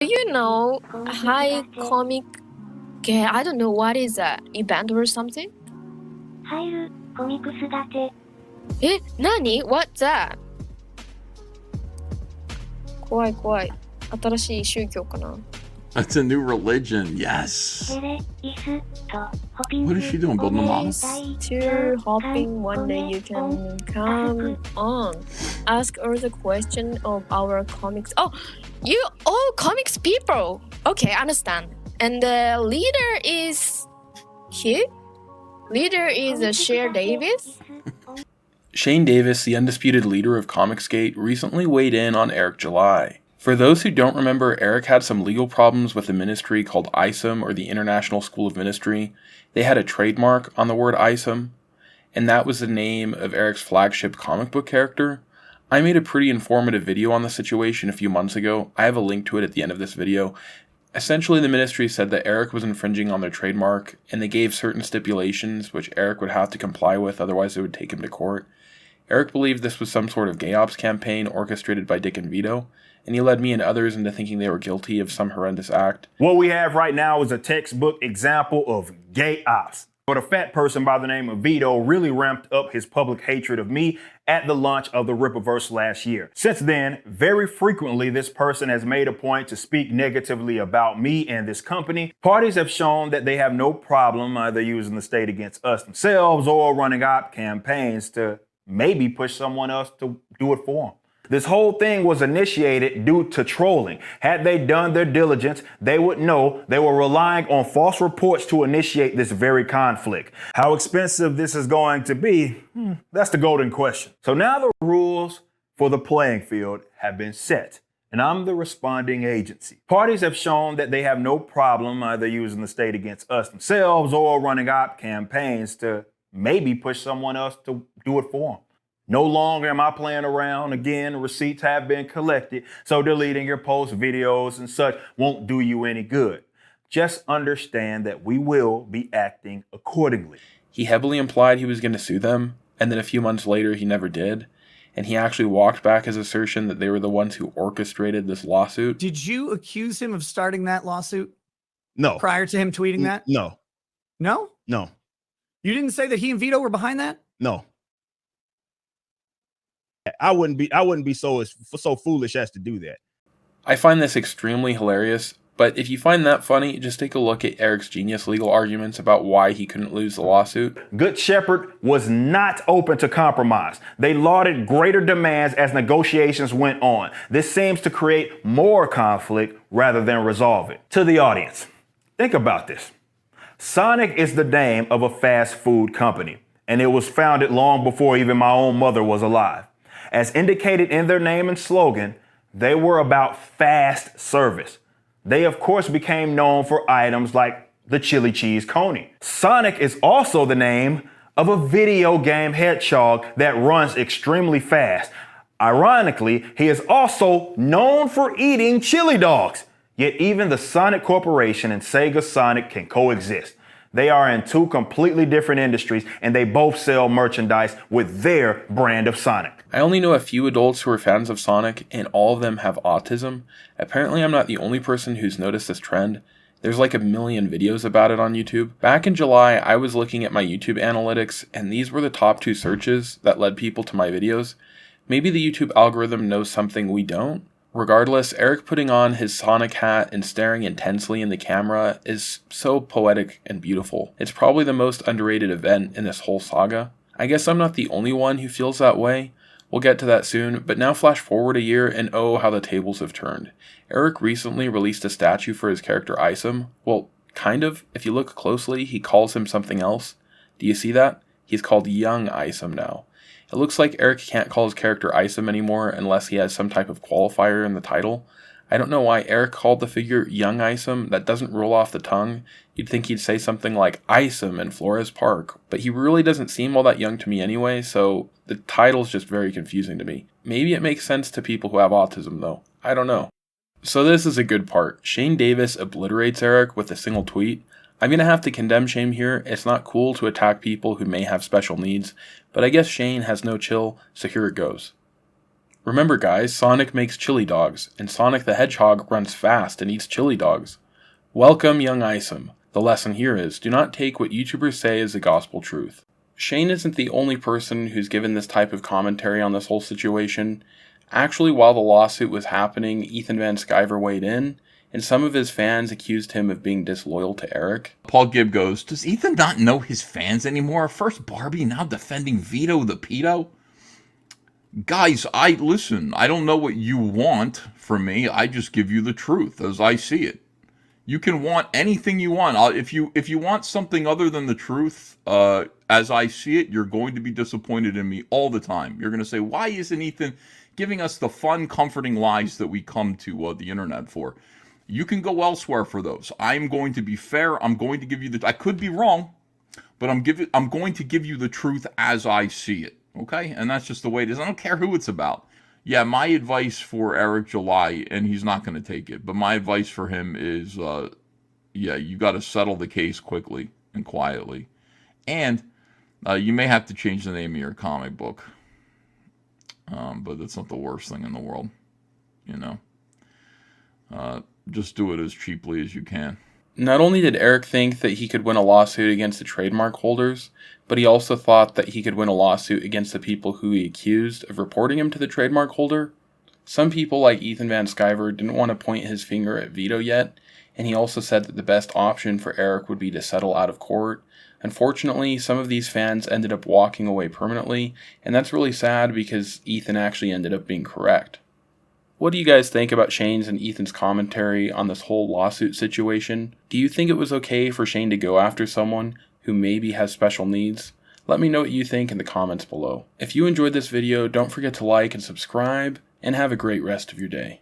Do you know high comic? I don't know what is that event or something. 入るコミックス立て。何 What's that? 怖い怖い。新しい宗教かな。 That's a new religion, yes. What is she doing, building a model? To hoping one day you can come on. Ask all the question of our comics. Oh, you all comics people. Okay, understand. And the leader is here? Leader is Share Davis? Shane Davis, the undisputed leader of Comicsgate, recently weighed in on Eric July. For those who don't remember, Eric had some legal problems with a ministry called Isom, or the International School of Ministry. They had a trademark on the word Isom, and that was the name of Eric's flagship comic book character. I made a pretty informative video on the situation a few months ago. I have a link to it at the end of this video. Essentially, the ministry said that Eric was infringing on their trademark, and they gave certain stipulations which Eric would have to comply with, otherwise they would take him to court. Eric believed this was some sort of gay ops campaign orchestrated by Dick and Vito, and he led me and others into thinking they were guilty of some horrendous act. What we have right now is a textbook example of gay ops. But a fat person by the name of Vito really ramped up his public hatred of me at the launch of the Rippaverse last year. Since then, very frequently, this person has made a point to speak negatively about me and this company. Parties have shown that they have no problem either using the state against us themselves or running op campaigns to maybe push someone else to do it for them. This whole thing was initiated due to trolling. Had they done their diligence, they would know they were relying on false reports to initiate this very conflict. How expensive this is going to be, that's the golden question. So now the rules for the playing field have been set, and I'm the responding agency. Parties have shown that they have no problem either using the state against us themselves or running op campaigns to maybe push someone else to do it for them. No longer am I playing around. Again, receipts have been collected, so deleting your post videos and such won't do you any good. Just understand that we will be acting accordingly. He heavily implied he was going to sue them, and then a few months later he never did, and he actually walked back his assertion that they were the ones who orchestrated this lawsuit. Did you accuse him of starting that lawsuit? No. Prior to him tweeting that? No. No? No. You didn't say that he and Vito were behind that? No. I wouldn't be so foolish as to do that. I find this extremely hilarious, but if you find that funny, just take a look at Eric's genius legal arguments about why he couldn't lose the lawsuit. Good Shepherd was not open to compromise. They lauded greater demands as negotiations went on. This seems to create more conflict rather than resolve it. To the audience, think about this. Sonic is the name of a fast food company, and it was founded long before even my own mother was alive. As indicated in their name and slogan, they were about fast service. They, of course, became known for items like the chili cheese coney. Sonic is also the name of a video game hedgehog that runs extremely fast. Ironically, he is also known for eating chili dogs. Yet even the Sonic Corporation and Sega Sonic can coexist. They are in two completely different industries, and they both sell merchandise with their brand of Sonic. I only know a few adults who are fans of Sonic, and all of them have autism. Apparently I'm not the only person who's noticed this trend. There's like a million videos about it on YouTube. Back in July, I was looking at my YouTube analytics, and these were the top 2 searches that led people to my videos. Maybe the YouTube algorithm knows something we don't? Regardless, Eric putting on his Sonic hat and staring intensely in the camera is so poetic and beautiful. It's probably the most underrated event in this whole saga. I guess I'm not the only one who feels that way. We'll get to that soon, but now flash forward a year and oh how the tables have turned. Eric recently released a statue for his character Isom. Well, kind of. If you look closely, he calls him something else. Do you see that? He's called Young Isom now. It looks like Eric can't call his character Isom anymore unless he has some type of qualifier in the title. I don't know why Eric called the figure Young Isom. That doesn't roll off the tongue. You'd think he'd say something like Isom in Flores Park, but he really doesn't seem all that young to me anyway, so the title's just very confusing to me. Maybe it makes sense to people who have autism though. I don't know. So this is a good part. Shane Davis obliterates Eric with a single tweet. I'm going to have to condemn Shane here. It's not cool to attack people who may have special needs, but I guess Shane has no chill, so here it goes. Remember guys, Sonic makes chili dogs, and Sonic the Hedgehog runs fast and eats chili dogs. Welcome, young Isom. The lesson here is, do not take what YouTubers say as the gospel truth. Shane isn't the only person who's given this type of commentary on this whole situation. Actually, while the lawsuit was happening, Ethan Van Sciver weighed in, and some of his fans accused him of being disloyal to Eric. Paul Gibb goes, does Ethan not know his fans anymore? First Barbie, now defending Vito the pedo? Guys, listen, I don't know what you want from me. I just give you the truth as I see it. You can want anything you want. If you want something other than the truth, as I see it, you're going to be disappointed in me all the time. You're going to say, why isn't Ethan giving us the fun, comforting lies that we come to the internet for? You can go elsewhere for those. I'm going to be fair. I'm going to give you I could be wrong, but I'm going to give you the truth as I see it. Okay? And that's just the way it is. I don't care who it's about. Yeah, my advice for Eric July, and he's not going to take it, but my advice for him is, yeah, you got to settle the case quickly and quietly. And you may have to change the name of your comic book. But that's not the worst thing in the world, you know. Just do it as cheaply as you can. Not only did Eric think that he could win a lawsuit against the trademark holders, but he also thought that he could win a lawsuit against the people who he accused of reporting him to the trademark holder. Some people like Ethan Van Sciver didn't want to point his finger at Vito yet, and he also said that the best option for Eric would be to settle out of court. Unfortunately, some of these fans ended up walking away permanently, and that's really sad because Ethan actually ended up being correct. What do you guys think about Shane's and Ethan's commentary on this whole lawsuit situation? Do you think it was okay for Shane to go after someone who maybe has special needs? Let me know what you think in the comments below. If you enjoyed this video, don't forget to like and subscribe, and have a great rest of your day.